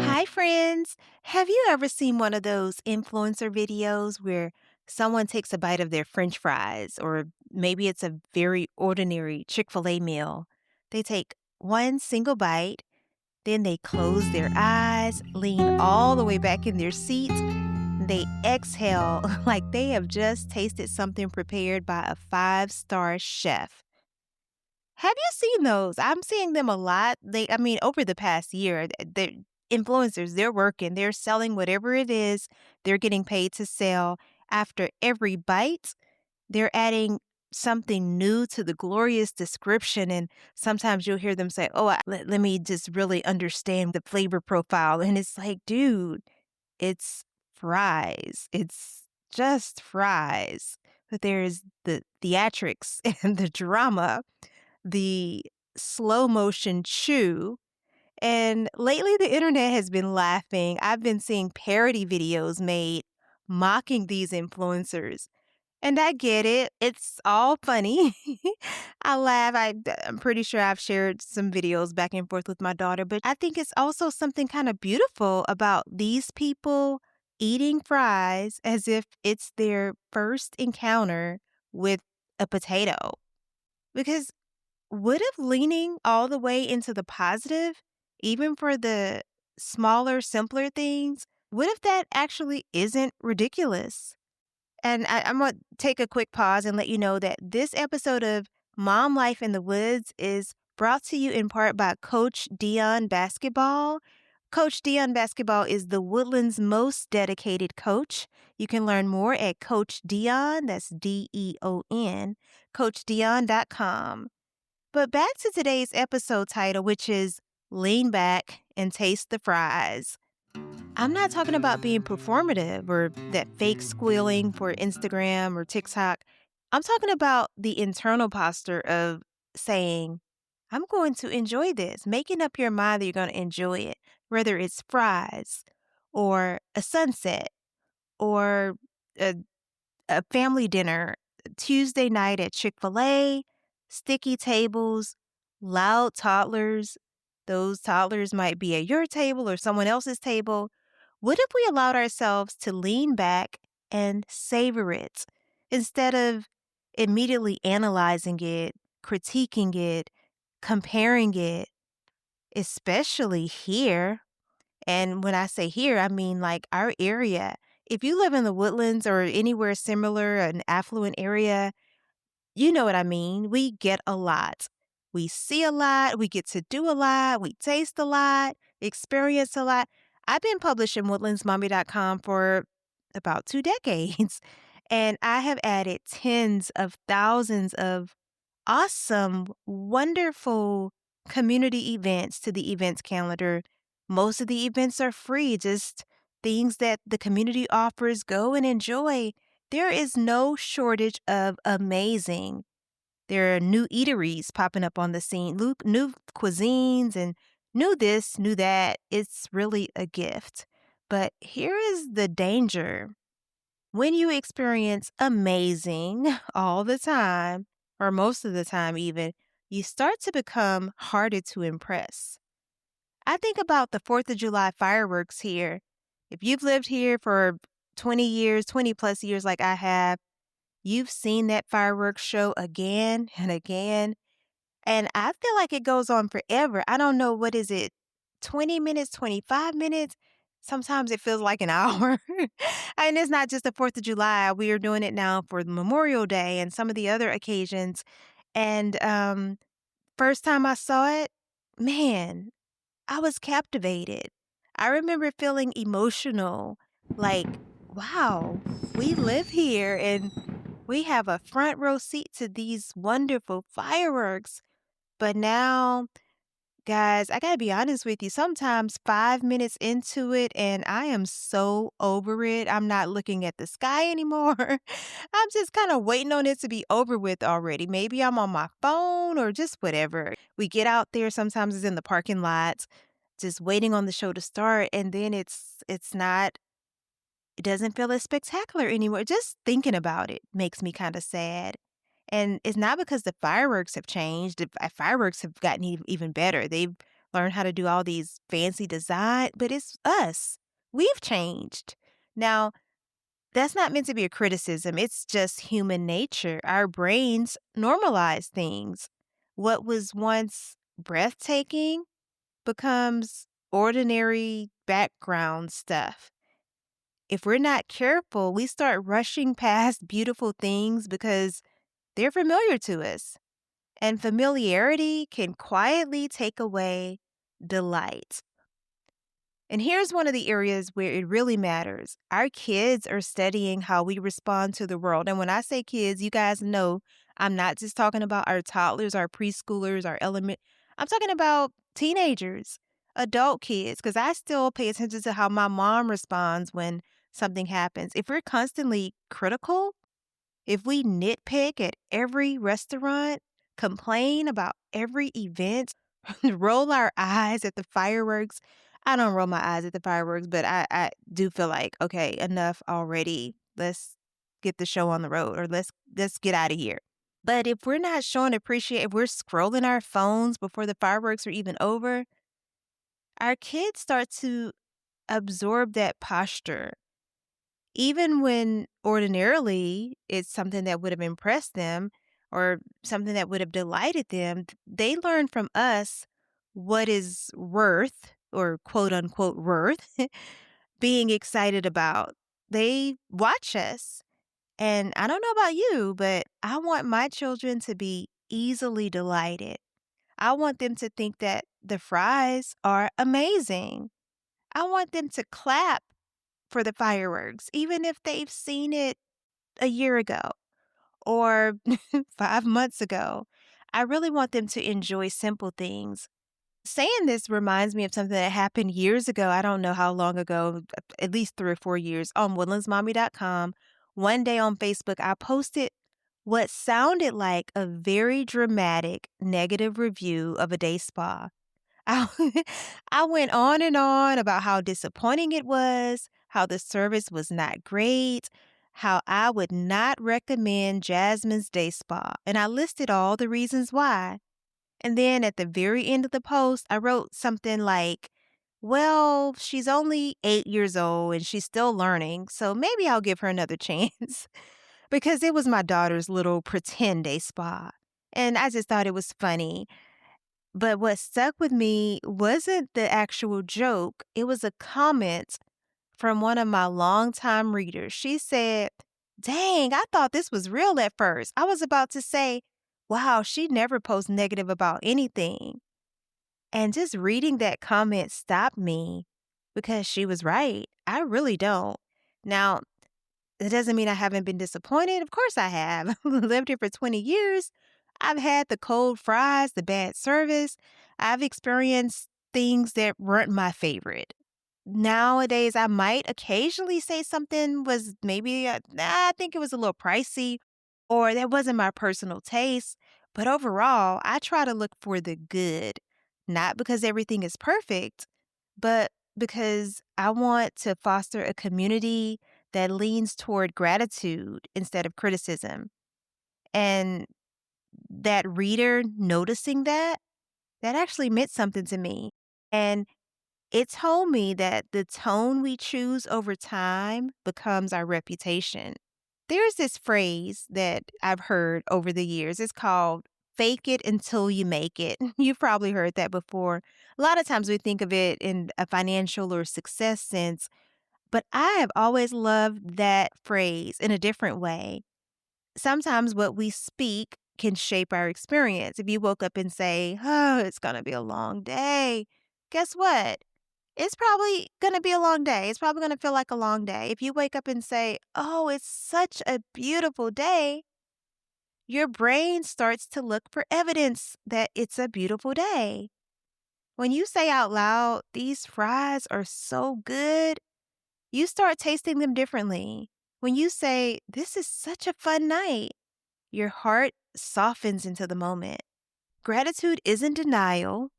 Hi, friends. Have you ever seen one of those influencer videos where someone takes a bite of their French fries, or maybe it's a very ordinary Chick-fil-A meal? They take one single bite, then they close their eyes, lean all the way back in their seat, and they exhale like they have just tasted something prepared by a five-star chef. Have you seen those? I'm seeing them a lot. Over the past year, they're influencers, they're working, they're selling whatever it is they're getting paid to sell. After every bite, they're adding something new to the glorious description. And sometimes you'll hear them say, let me just really understand the flavor profile. And it's like, dude, it's fries. It's just fries. But there's the theatrics and the drama, the slow motion chew. And lately, the internet has been laughing. I've been seeing parody videos made mocking these influencers. And I get it. It's all funny. I laugh. I'm pretty sure I've shared some videos back and forth with my daughter, but I think it's also something kind of beautiful about these people eating fries as if it's their first encounter with a potato. Because would have leaning all the way into the positive, even for the smaller, simpler things, what if that actually isn't ridiculous? And I'm going to take a quick pause and let you know that this episode of Mom Life in the Woods is brought to you in part by Coach Dion Basketball. Coach Dion Basketball is the Woodlands' most dedicated coach. You can learn more at Coach Dion, that's Deon, CoachDion.com. But back to today's episode title, which is Lean Back and Taste the Fries. I'm not talking about being performative or that fake squealing for Instagram or TikTok. I'm talking about the internal posture of saying, I'm going to enjoy this, making up your mind that you're going to enjoy it, whether it's fries or a sunset or a family dinner, Tuesday night at Chick-fil-A, sticky tables, loud toddlers. Those toddlers might be at your table or someone else's table. What if we allowed ourselves to lean back and savor it instead of immediately analyzing it, critiquing it, comparing it, especially here? And when I say here, I mean like our area. If you live in the Woodlands or anywhere similar, an affluent area, you know what I mean. We get a lot. We see a lot. We get to do a lot. We taste a lot, experience a lot. I've been publishing WoodlandsMommy.com for about 2 decades, and I have added tens of thousands of awesome, wonderful community events to the events calendar. Most of the events are free, just things that the community offers. Go and enjoy. There is no shortage of amazing. There are new eateries popping up on the scene, new cuisines, and new this, new that. It's really a gift. But here is the danger. When you experience amazing all the time, or most of the time even, you start to become harder to impress. I think about the 4th of July fireworks here. If you've lived here for 20 years, 20 plus years like I have, you've seen that fireworks show again and again. And I feel like it goes on forever. I don't know, what is it, 20 minutes, 25 minutes? Sometimes it feels like an hour. And it's not just the 4th of July. We are doing it now for Memorial Day and some of the other occasions. And first time I saw it, man, I was captivated. I remember feeling emotional, like, wow, we live here and we have a front row seat to these wonderful fireworks. But now, guys, I gotta be honest with you. Sometimes 5 minutes into it, and I am so over it. I'm not looking at the sky anymore. I'm just kind of waiting on it to be over with already. Maybe I'm on my phone or just whatever. We get out there, sometimes it's in the parking lot, just waiting on the show to start, and then it's not, it doesn't feel as spectacular anymore. Just thinking about it makes me kind of sad. And it's not because the fireworks have changed. The fireworks have gotten even better. They've learned how to do all these fancy design, but it's us. We've changed. Now, that's not meant to be a criticism. It's just human nature. Our brains normalize things. What was once breathtaking becomes ordinary background stuff. If we're not careful, we start rushing past beautiful things because they're familiar to us. And familiarity can quietly take away delight. And here's one of the areas where it really matters. Our kids are studying how we respond to the world. And when I say kids, you guys know I'm not just talking about our toddlers, our preschoolers, our element. I'm talking about teenagers, adult kids, because I still pay attention to how my mom responds when something happens. If we're constantly critical, if we nitpick at every restaurant, complain about every event, roll our eyes at the fireworks. I don't roll my eyes at the fireworks, but I do feel like, okay, enough already. Let's get the show on the road or let's get out of here. But if we're not showing appreciation, if we're scrolling our phones before the fireworks are even over, our kids start to absorb that posture. Even when ordinarily it's something that would have impressed them or something that would have delighted them, they learn from us what is worth or quote unquote worth being excited about. They watch us. And I don't know about you, but I want my children to be easily delighted. I want them to think that the fries are amazing. I want them to clap for the fireworks, even if they've seen it a year ago or 5 months ago. I really want them to enjoy simple things. Saying this reminds me of something that happened years ago. I don't know how long ago, at least 3 or 4 years, on WoodlandsMommy.com. One day on Facebook, I posted what sounded like a very dramatic negative review of a day spa. I I went on and on about how disappointing it was, how the service was not great, how I would not recommend Jasmine's Day Spa, and I listed all the reasons why. And then at the very end of the post, I wrote something like, well, she's only 8 years old and she's still learning, so maybe I'll give her another chance because it was my daughter's little pretend day spa. And I just thought it was funny. But what stuck with me wasn't the actual joke. It was a comment from one of my longtime readers. She said, dang, I thought this was real at first. I was about to say, wow, she never posts negative about anything. And just reading that comment stopped me because she was right. I really don't. Now, that doesn't mean I haven't been disappointed. Of course I have. Lived here for 20 years. I've had the cold fries, the bad service. I've experienced things that weren't my favorite. Nowadays, I might occasionally say something was maybe, I think it was a little pricey or that wasn't my personal taste. But overall, I try to look for the good, not because everything is perfect, but because I want to foster a community that leans toward gratitude instead of criticism. And that reader noticing that, that actually meant something to me. And it told me that the tone we choose over time becomes our reputation. There's this phrase that I've heard over the years. It's called fake it until you make it. You've probably heard that before. A lot of times we think of it in a financial or success sense, but I have always loved that phrase in a different way. Sometimes what we speak can shape our experience. If you woke up and say, oh, it's going to be a long day, guess what? It's probably going to be a long day. It's probably going to feel like a long day. If you wake up and say, oh, it's such a beautiful day, your brain starts to look for evidence that it's a beautiful day. When you say out loud, these fries are so good, you start tasting them differently. When you say, this is such a fun night, your heart softens into the moment. Gratitude isn't denial,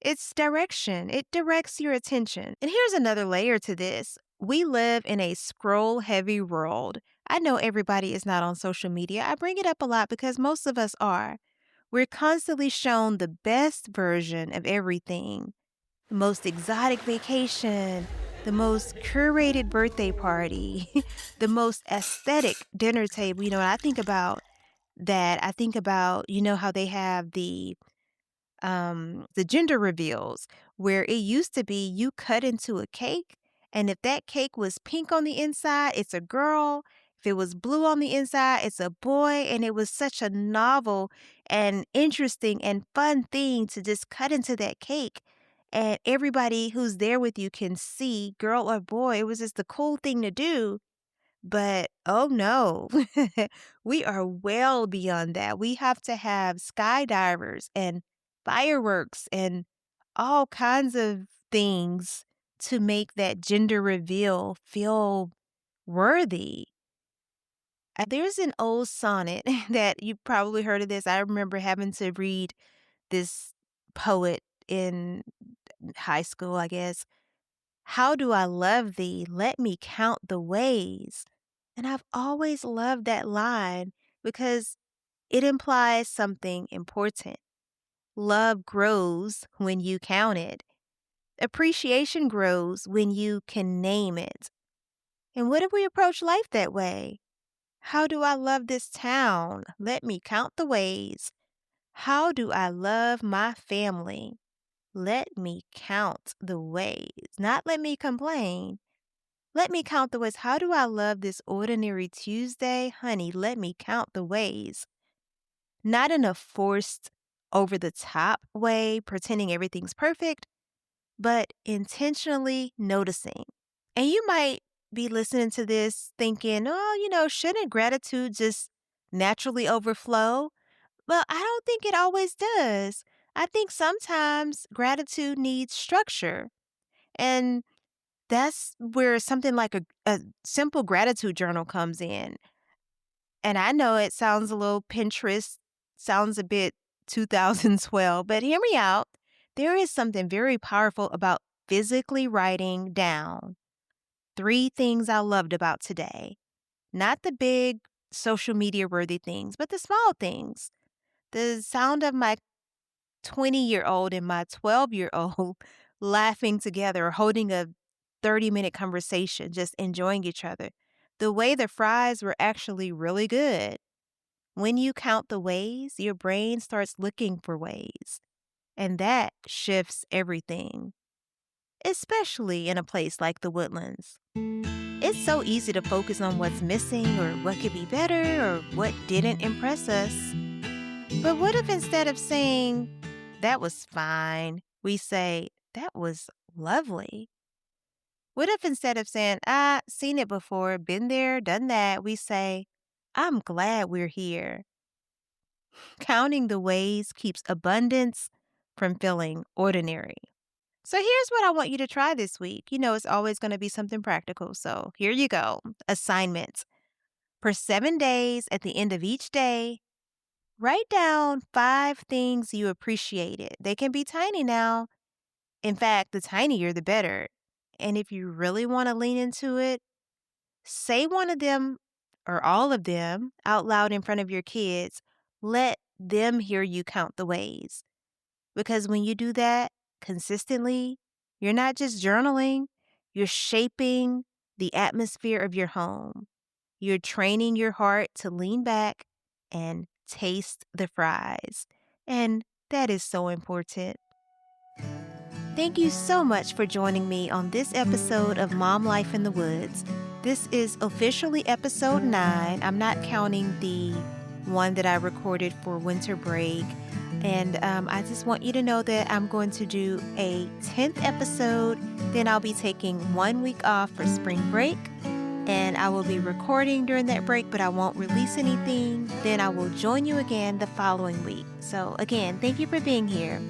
it's direction. It directs your attention. And here's another layer to this. We live in a scroll heavy world. I know everybody is not on social media. I bring it up a lot because most of us are. We're constantly shown the best version of everything: the most exotic vacation, the most curated birthday party, the most aesthetic dinner table. When I think about that, I think about, how they have the gender reveals, where it used to be you cut into a cake, and if that cake was pink on the inside, it's a girl. If it was blue on the inside, it's a boy. And it was such a novel and interesting and fun thing to just cut into that cake. And everybody who's there with you can see, girl or boy. It was just the cool thing to do. But oh no, we are well beyond that. We have to have skydivers and fireworks and all kinds of things to make that gender reveal feel worthy. There's an old sonnet that you probably heard of this. I remember having to read this poet in high school, I guess. How do I love thee? Let me count the ways. And I've always loved that line because it implies something important. Love grows when you count it. Appreciation grows when you can name it. And what if we approach life that way? How do I love this town? Let me count the ways. How do I love my family? Let me count the ways. Not let me complain. Let me count the ways. How do I love this ordinary Tuesday? Honey, let me count the ways. Not in a forced, over the top way, pretending everything's perfect, but intentionally noticing. And you might be listening to this thinking, oh, shouldn't gratitude just naturally overflow? Well, I don't think it always does. I think sometimes gratitude needs structure. And that's where something like a simple gratitude journal comes in. And I know it sounds a little Pinterest, sounds a bit 2012, but hear me out. There is something very powerful about physically writing down 3 things I loved about today. Not the big social media worthy things, but the small things. The sound of my 20-year-old and my 12-year-old laughing together, holding a 30-minute conversation, just enjoying each other. The way the fries were actually really good. When you count the ways, your brain starts looking for ways. And that shifts everything, especially in a place like the Woodlands. It's so easy to focus on what's missing or what could be better or what didn't impress us. But what if instead of saying, that was fine, we say, that was lovely? What if instead of saying, seen it before, been there, done that, we say, I'm glad we're here? Counting the ways keeps abundance from feeling ordinary. So here's what I want you to try this week. It's always going to be something practical. So here you go. Assignment. For 7 days, at the end of each day, write down 5 things you appreciated. They can be tiny now. In fact, the tinier, the better. And if you really want to lean into it, say one of them or all of them out loud in front of your kids. Let them hear you count the ways. Because when you do that consistently, you're not just journaling, you're shaping the atmosphere of your home. You're training your heart to lean back and taste the fries. And that is so important. Thank you so much for joining me on this episode of Mom Life in the Woods. This is officially episode 9. I'm not counting the one that I recorded for winter break. And I just want you to know that I'm going to do a 10th episode. Then I'll be taking 1 week off for spring break. And I will be recording during that break, but I won't release anything. Then I will join you again the following week. So again, thank you for being here.